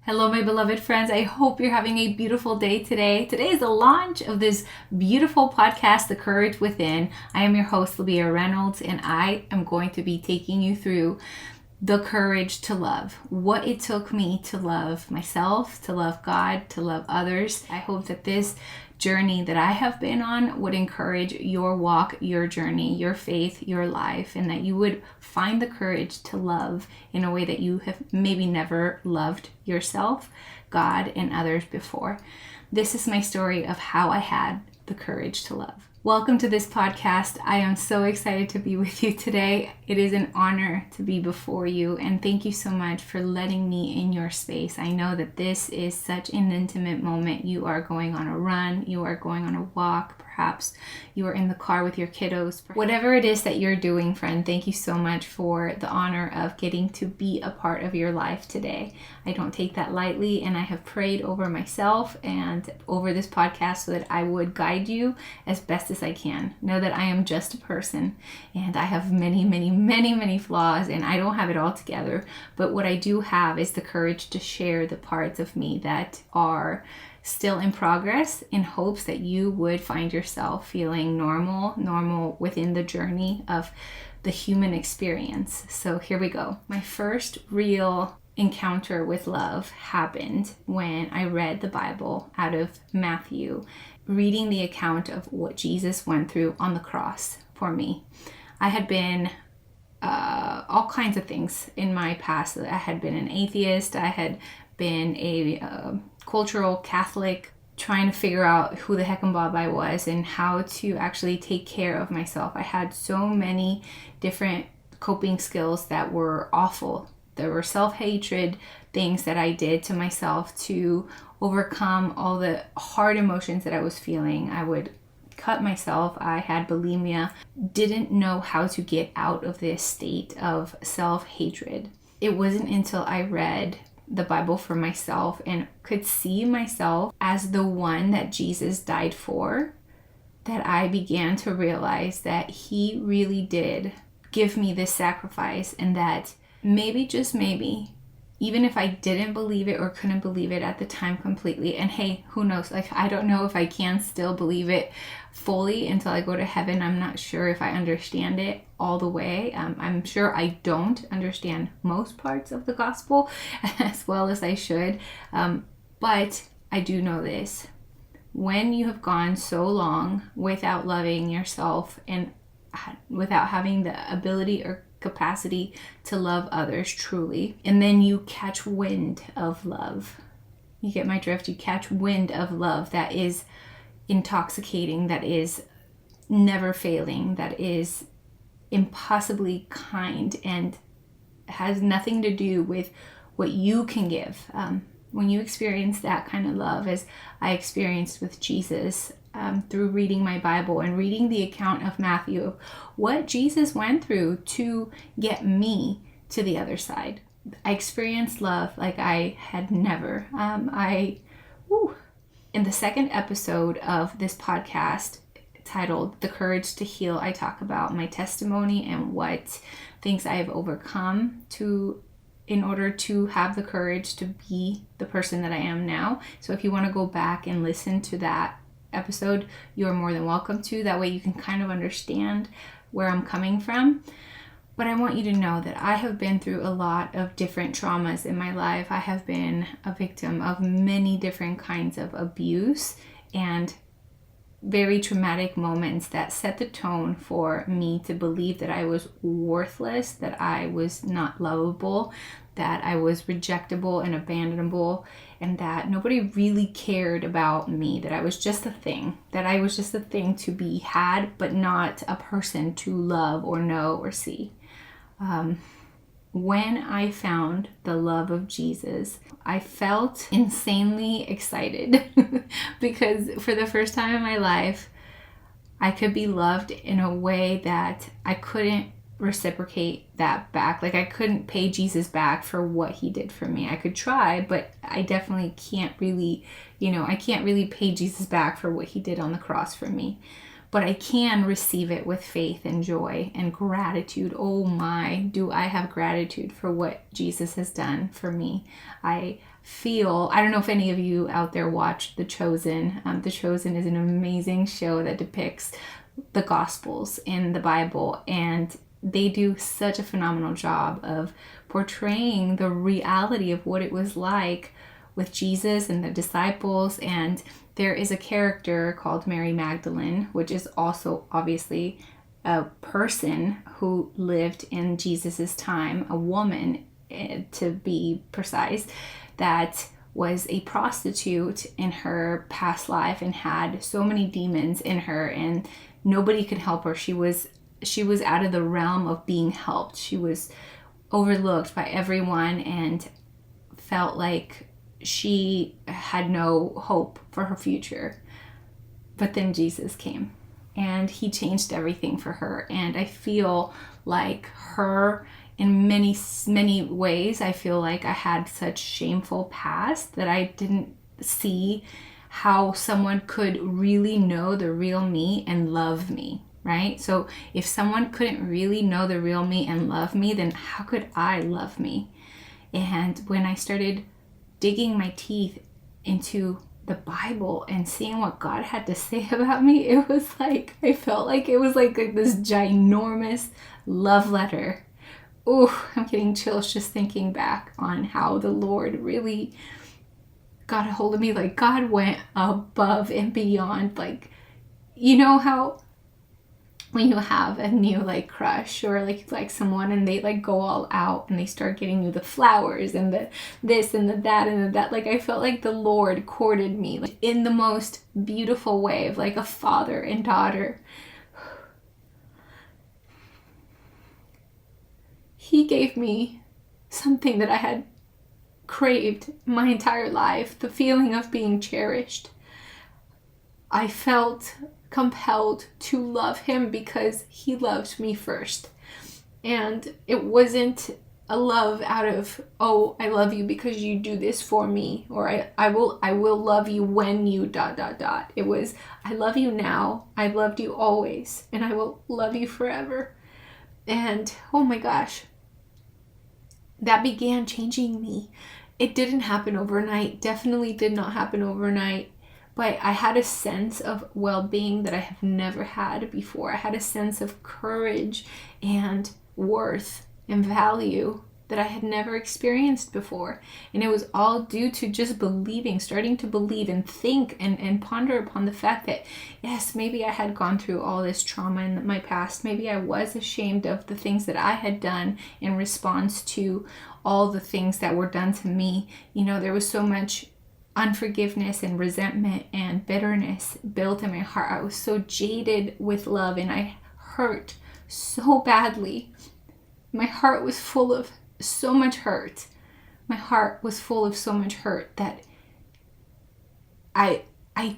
Hello, my beloved friends. I hope you're having a beautiful day today. Today is the launch of this beautiful podcast, The Courage Within. I am your host, Libier Reynolds, and I am going to be taking you through the courage to love, what it took me to love myself, to love God, to love others. I hope that this journey that I have been on would encourage your walk, your journey, your faith, your life, and that you would find the courage to love in a way that you have maybe never loved yourself, God, and others before. This is my story of how I had the courage to love. Welcome to this podcast. I am so excited to be with you today. It is an honor to be before you, and thank you so much for letting me in your space. I know that this is such an intimate moment. You are going on a run, you are going on a walk, perhaps you are in the car with your kiddos. Whatever it is that you're doing, friend, thank you so much for the honor of getting to be a part of your life today. I don't take that lightly, and I have prayed over myself and over this podcast so that I would guide you as best as I can. Know that I am just a person, and I have many flaws, and I don't have it all together. But what I do have is the courage to share the parts of me that are still in progress, in hopes that you would find yourself feeling normal within the journey of the human experience. So here we go. My first real encounter with love happened when I read the Bible out of Matthew, reading the account of what Jesus went through on the cross for me. I had been all kinds of things in my past. I had been an atheist. I had been a cultural Catholic, trying to figure out who the heck and Bob I was and how to actually take care of myself. I had so many different coping skills that were awful. There were self-hatred things that I did to myself to overcome all the hard emotions that I was feeling. I would cut myself. I had bulimia. Didn't know how to get out of this state of self-hatred. It wasn't until I read the Bible for myself and could see myself as the one that Jesus died for that I began to realize that he really did give me this sacrifice, and that maybe, just maybe, even if I didn't believe it or couldn't believe it at the time completely, and hey, who knows, I don't know if I can still believe it fully until I go to heaven. I'm not sure if I understand it all the way. I'm sure I don't understand most parts of the gospel as well as I should, but I do know this. When you have gone so long without loving yourself and without having the ability or capacity to love others truly, and then you catch wind of love. You get my drift? You catch wind of love that is intoxicating, that is never failing, that is impossibly kind, and has nothing to do with what you can give. When you experience that kind of love, as I experienced with Jesus, through reading my Bible and reading the account of Matthew of what Jesus went through to get me to the other side. I experienced love like I had never. In the second episode of this podcast titled The Courage to Heal, I talk about my testimony and what things I have overcome in order to have the courage to be the person that I am now. So if you want to go back and listen to that episode, you're more than welcome to. That way you can kind of understand where I'm coming from. But I want you to know that I have been through a lot of different traumas in my life. I have been a victim of many different kinds of abuse and very traumatic moments that set the tone for me to believe that I was worthless, that I was not lovable, that I was rejectable and abandonable, and that nobody really cared about me, that I was just a thing, to be had, but not a person to love or know or see. When I found the love of Jesus, I felt insanely excited because for the first time in my life, I could be loved in a way that I couldn't reciprocate that back. Like I couldn't pay Jesus back for what he did for me. I could try, but I definitely can't really, I can't really pay Jesus back for what he did on the cross for me. but I can receive it with faith and joy and gratitude. Oh my, do I have gratitude for what Jesus has done for me. I don't know if any of you out there watch The Chosen. The Chosen is an amazing show that depicts the Gospels in the Bible, and they do such a phenomenal job of portraying the reality of what it was like with Jesus and the disciples. And there is a character called Mary Magdalene, which is also obviously a person who lived in Jesus's time, a woman to be precise, that was a prostitute in her past life and had so many demons in her, and nobody could help her. She was out of the realm of being helped. She was overlooked by everyone and felt like she had no hope for her future. But then Jesus came and he changed everything for her. And I feel like her in many, many ways. I feel like I had such shameful past that I didn't see how someone could really know the real me and love me, right? So if someone couldn't really know the real me and love me, then how could I love me? And when I started digging my teeth into the Bible and seeing what God had to say about me, it was like, I felt like it was like this ginormous love letter. Oh, I'm getting chills just thinking back on how the Lord really got a hold of me. Like, God went above and beyond. Like, you know how when you have a new like crush or like someone and they like go all out and they start getting you the flowers and the this and the that and the that, like I felt like the Lord courted me like in the most beautiful way of like a father and daughter. He gave me something that I had craved my entire life, the feeling of being cherished. I felt compelled to love him because he loved me first. And it wasn't a love out of, oh, I love you because you do this for me, or I will love you when you ... It was, I love you now, I've loved you always, and I will love you forever. And oh my gosh, that began changing me. It didn't happen overnight, definitely did not happen overnight. But I had a sense of well-being that I have never had before. I had a sense of courage and worth and value that I had never experienced before. And it was all due to just believing, starting to believe and think and ponder upon the fact that, yes, maybe I had gone through all this trauma in my past. Maybe I was ashamed of the things that I had done in response to all the things that were done to me. You know, there was so much unforgiveness and resentment and bitterness built in my heart. I was so jaded with love and I hurt so badly. My heart was full of so much hurt. My heart was full of so much hurt that I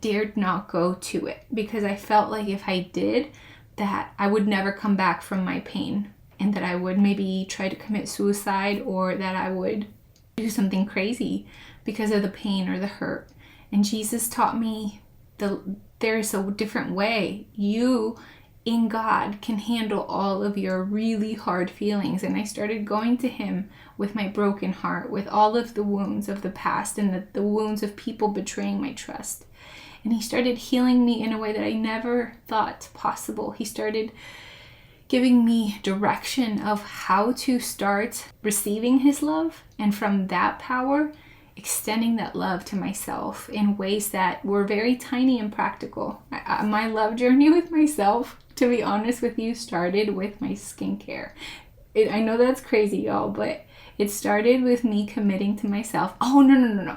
dared not go to it because I felt like if I did, that I would never come back from my pain and that I would maybe try to commit suicide or that I would do something crazy because of the pain or the hurt. And Jesus taught me there's a different way. You in God can handle all of your really hard feelings. And I started going to him with my broken heart, with all of the wounds of the past and the wounds of people betraying my trust. And he started healing me in a way that I never thought possible. He started giving me direction of how to start receiving his love. And from that power, extending that love to myself in ways that were very tiny and practical. My love journey with myself, to be honest with you, started with my skincare. I know that's crazy, y'all, but it started with me committing to myself. Oh, no.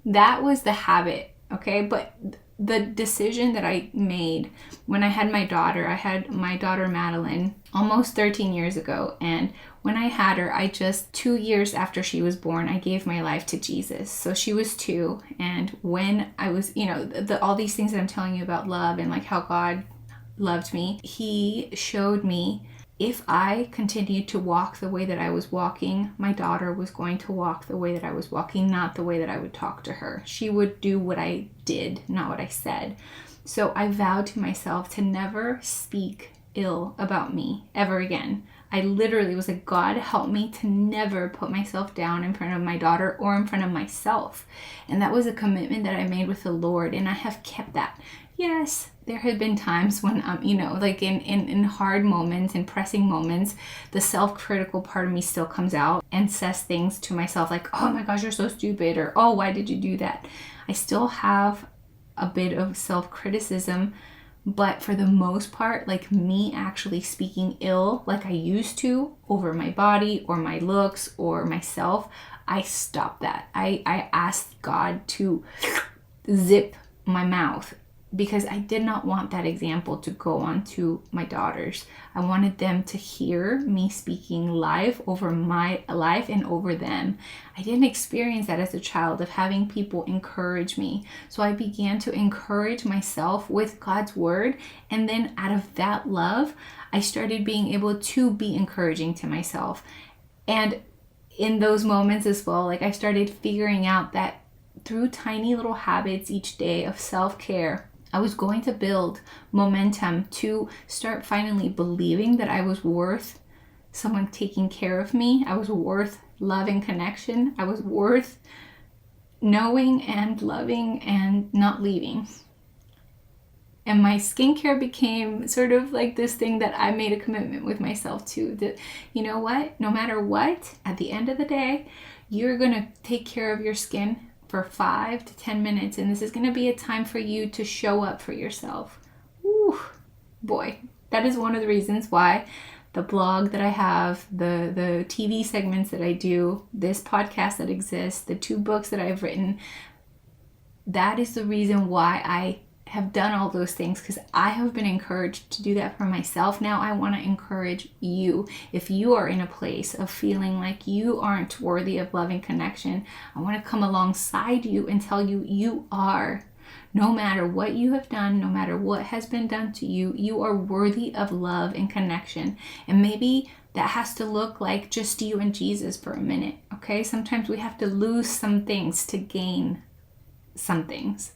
That was the habit, okay? But the decision that I made when I had my daughter Madeline almost 13 years ago. And when I had her, 2 years after she was born, I gave my life to Jesus. So she was 2. And when I was, all these things that I'm telling you about love and like how God loved me, he showed me if I continued to walk the way that I was walking, my daughter was going to walk the way that I was walking, not the way that I would talk to her. She would do what I did, not what I said. So I vowed to myself to never speak ill about me ever again. I literally was like, God, help me to never put myself down in front of my daughter or in front of myself. And that was a commitment that I made with the Lord, and I have kept that. Yes, there have been times when, like in hard moments, in pressing moments, the self-critical part of me still comes out and says things to myself like, oh my gosh, you're so stupid, or oh, why did you do that? I still have a bit of self-criticism, but for the most part, like me actually speaking ill like I used to over my body or my looks or myself, I stopped that. I asked God to zip my mouth because I did not want that example to go on to my daughters. I wanted them to hear me speaking life over my life and over them. I didn't experience that as a child of having people encourage me. So I began to encourage myself with God's word. And then out of that love, I started being able to be encouraging to myself. And in those moments as well, like I started figuring out that through tiny little habits each day of self-care, I was going to build momentum to start finally believing that I was worth someone taking care of me. I was worth love and connection. I was worth knowing and loving and not leaving. And my skincare became sort of like this thing that I made a commitment with myself to. That, you know what? No matter what, at the end of the day, you're going to take care of your skin for 5 to 10 minutes, and this is going to be a time for you to show up for yourself. Woo, boy, that is one of the reasons why the blog that I have, the TV segments that I do, this podcast that exists, the 2 books that I've written, that is the reason why I have done all those things, because I have been encouraged to do that for myself. Now I want to encourage you. If you are in a place of feeling like you aren't worthy of love and connection, I want to come alongside you and tell you you are. No matter what you have done, no matter what has been done to you, you are worthy of love and connection. And maybe that has to look like just you and Jesus for a minute, okay? Sometimes we have to lose some things to gain some things.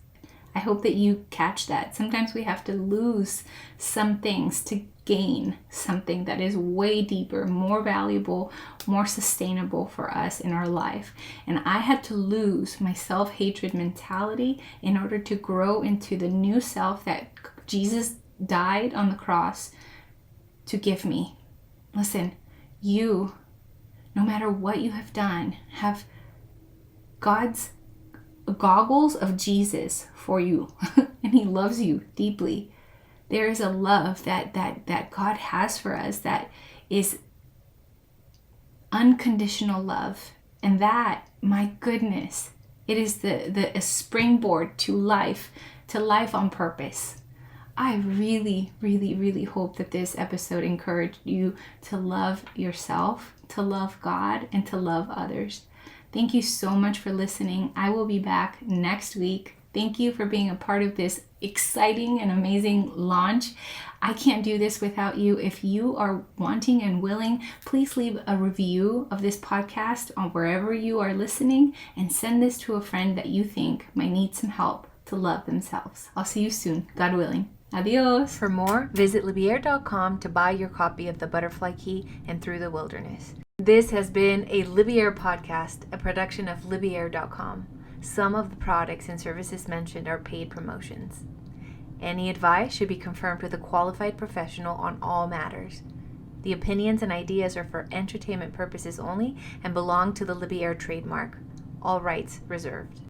I hope that you catch that. Sometimes we have to lose some things to gain something that is way deeper, more valuable, more sustainable for us in our life. And I had to lose my self-hatred mentality in order to grow into the new self that Jesus died on the cross to give me. Listen, you, no matter what you have done, have God's goggles of Jesus for you. And he loves you deeply. There is a love that God has for us that is unconditional love. And that, my goodness, it is a springboard to life on purpose. I really, really, really hope that this episode encouraged you to love yourself, to love God, and to love others. Thank you so much for listening. I will be back next week. Thank you for being a part of this exciting and amazing launch. I can't do this without you. If you are wanting and willing, please leave a review of this podcast on wherever you are listening and send this to a friend that you think might need some help to love themselves. I'll see you soon, God willing. Adios. For more, visit Libier.com to buy your copy of The Butterfly Key and Through the Wilderness. This has been a Libier podcast, a production of Libier.com. Some of the products and services mentioned are paid promotions. Any advice should be confirmed with a qualified professional on all matters. The opinions and ideas are for entertainment purposes only and belong to the Libier trademark. All rights reserved.